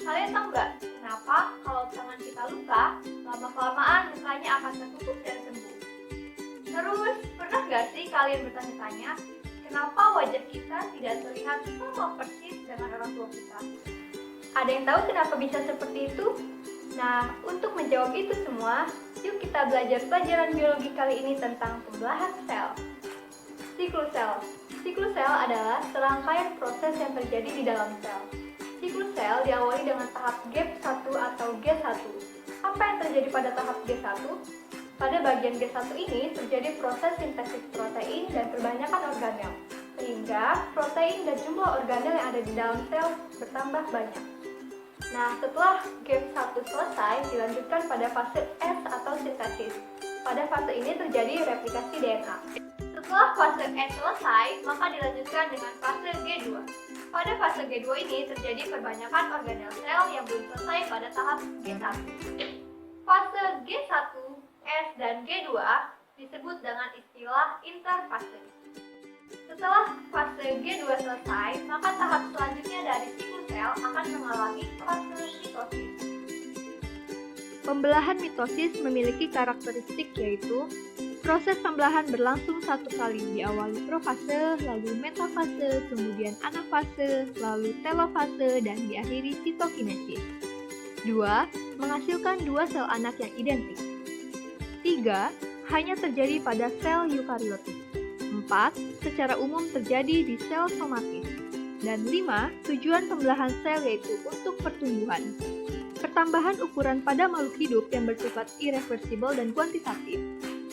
Kalian tahu nggak kenapa kalau tangan kita luka, lama-kelamaan lukanya akan tertutup dan sembuh? Terus, pernah nggak sih kalian bertanya-tanya, kenapa wajah kita tidak terlihat sama persis dengan orang tua kita? Ada yang tahu kenapa bisa seperti itu? Nah, untuk menjawab itu semua, yuk kita belajar pelajaran biologi kali ini tentang pembelahan sel. Siklus sel. Siklus sel adalah serangkaian proses yang terjadi di dalam sel. Siklus sel diawali dengan tahap G1 atau G1. Apa yang terjadi pada tahap G1? Pada bagian G1 ini terjadi proses sintesis protein dan perbanyakan organel, sehingga protein dan jumlah organel yang ada di dalam sel bertambah banyak. Nah, setelah G1 selesai, dilanjutkan pada fase S atau sintesis. Pada fase ini terjadi replikasi DNA. Setelah fase S selesai, maka dilanjutkan dengan fase G2. Pada fase G2 ini terjadi perbanyakan organel sel yang belum selesai pada tahap G1. Fase G1, S, dan G2 disebut dengan istilah interfase. Setelah fase G2 selesai, maka tahap selanjutnya dari siklus sel akan mengalami fase mitosis. Pembelahan mitosis memiliki karakteristik yaitu proses pembelahan berlangsung satu kali, diawali profase, lalu metafase, kemudian anafase, lalu telofase, dan diakhiri sitokinesis. 2. Menghasilkan dua sel anak yang identik. 3. Hanya terjadi pada sel eukariotik. 4. Secara umum terjadi di sel somatis. Dan 5. Tujuan pembelahan sel yaitu untuk pertumbuhan. Pertambahan ukuran pada makhluk hidup yang bersifat irreversibel dan kuantitatif.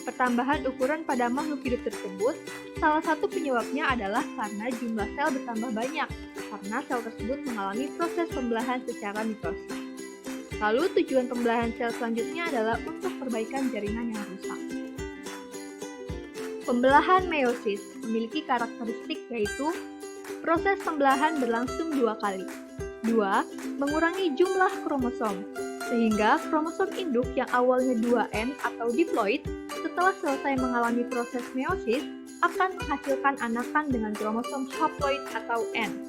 Pertambahan ukuran pada makhluk hidup tersebut, salah satu penyebabnya adalah karena jumlah sel bertambah banyak, karena sel tersebut mengalami proses pembelahan secara mitosis. Lalu tujuan pembelahan sel selanjutnya adalah untuk perbaikan jaringan yang rusak. Pembelahan meiosis memiliki karakteristik yaitu proses pembelahan berlangsung dua kali. 2. Mengurangi jumlah kromosom, sehingga kromosom induk yang awalnya 2N atau diploid setelah selesai mengalami proses meiosis akan menghasilkan anakan dengan kromosom haploid atau N.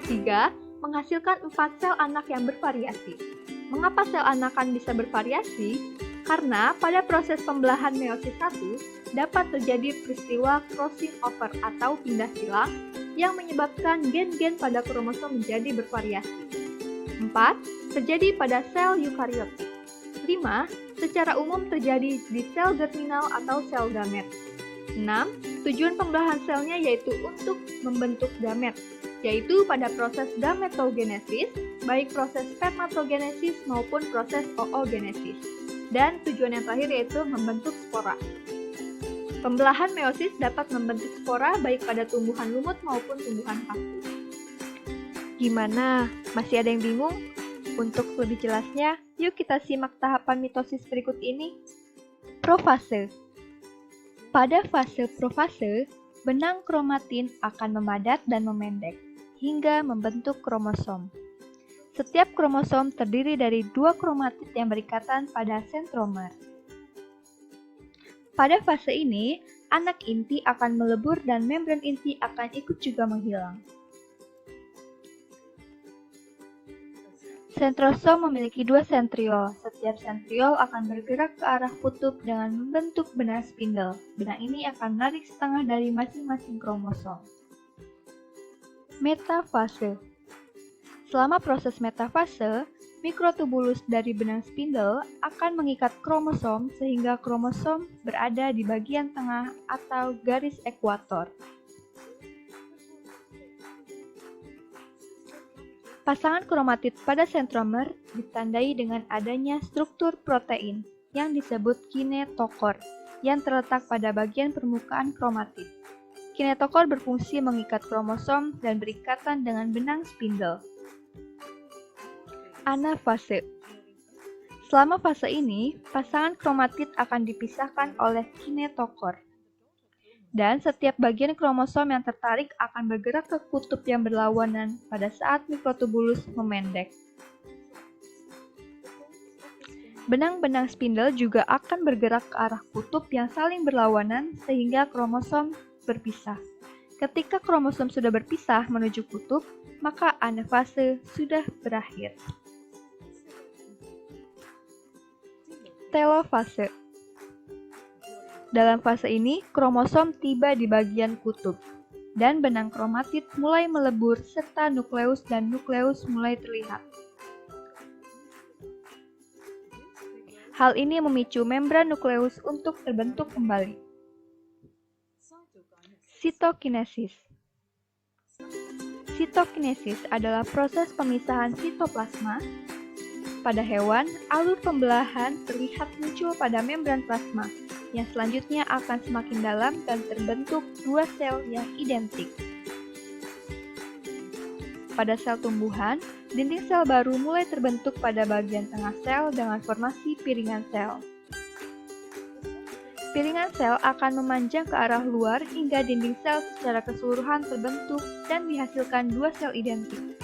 3. Menghasilkan 4 sel anak yang bervariasi. Mengapa sel anakan bisa bervariasi? Karena pada proses pembelahan meiosis 1 dapat terjadi peristiwa crossing over atau pindah silang yang menyebabkan gen-gen pada kromosom menjadi bervariasi. 4. Terjadi pada sel eukariotik. 5. Secara umum terjadi di sel germinal atau sel gamet. 6. Tujuan pembelahan selnya yaitu untuk membentuk gamet, yaitu pada proses gametogenesis, baik proses spermatogenesis maupun proses oogenesis. Dan tujuan yang terakhir yaitu membentuk spora. Pembelahan meiosis dapat membentuk spora baik pada tumbuhan lumut maupun tumbuhan kaku. Gimana? Masih ada yang bingung? Untuk lebih jelasnya, yuk kita simak tahapan mitosis berikut ini. Profase. Pada fase profase, benang kromatin akan memadat dan memendek, hingga membentuk kromosom. Setiap kromosom terdiri dari 2 kromatid yang berikatan pada sentromer. Pada fase ini, anak inti akan melebur dan membran inti akan ikut juga menghilang. Sentrosom memiliki 2 sentriol. Setiap sentriol akan bergerak ke arah kutub dengan membentuk benang spindle. Benang ini akan menarik setengah dari masing-masing kromosom. Metafase. Selama proses metafase, mikrotubulus dari benang spindle akan mengikat kromosom sehingga kromosom berada di bagian tengah atau garis ekuator. Pasangan kromatid pada sentromer ditandai dengan adanya struktur protein yang disebut kinetokor yang terletak pada bagian permukaan kromatid. Kinetokor berfungsi mengikat kromosom dan berikatan dengan benang spindle. Anafase. Selama fase ini, pasangan kromatid akan dipisahkan oleh kinetokor. Dan setiap bagian kromosom yang tertarik akan bergerak ke kutub yang berlawanan pada saat mikrotubulus memendek. Benang-benang spindle juga akan bergerak ke arah kutub yang saling berlawanan sehingga kromosom berpisah. Ketika kromosom sudah berpisah menuju kutub, maka anafase sudah berakhir. telofase. Dalam fase ini, kromosom tiba di bagian kutub, dan benang kromatid mulai melebur serta nukleus dan nukleus mulai terlihat. Hal ini memicu membran nukleus untuk terbentuk kembali. Sitokinesis. Sitokinesis adalah proses pemisahan sitoplasma. Pada hewan, alur pembelahan terlihat muncul pada membran plasma, yang selanjutnya akan semakin dalam dan terbentuk dua sel yang identik. Pada sel tumbuhan, dinding sel baru mulai terbentuk pada bagian tengah sel dengan formasi piringan sel. Piringan sel akan memanjang ke arah luar hingga dinding sel secara keseluruhan terbentuk dan dihasilkan dua sel identik.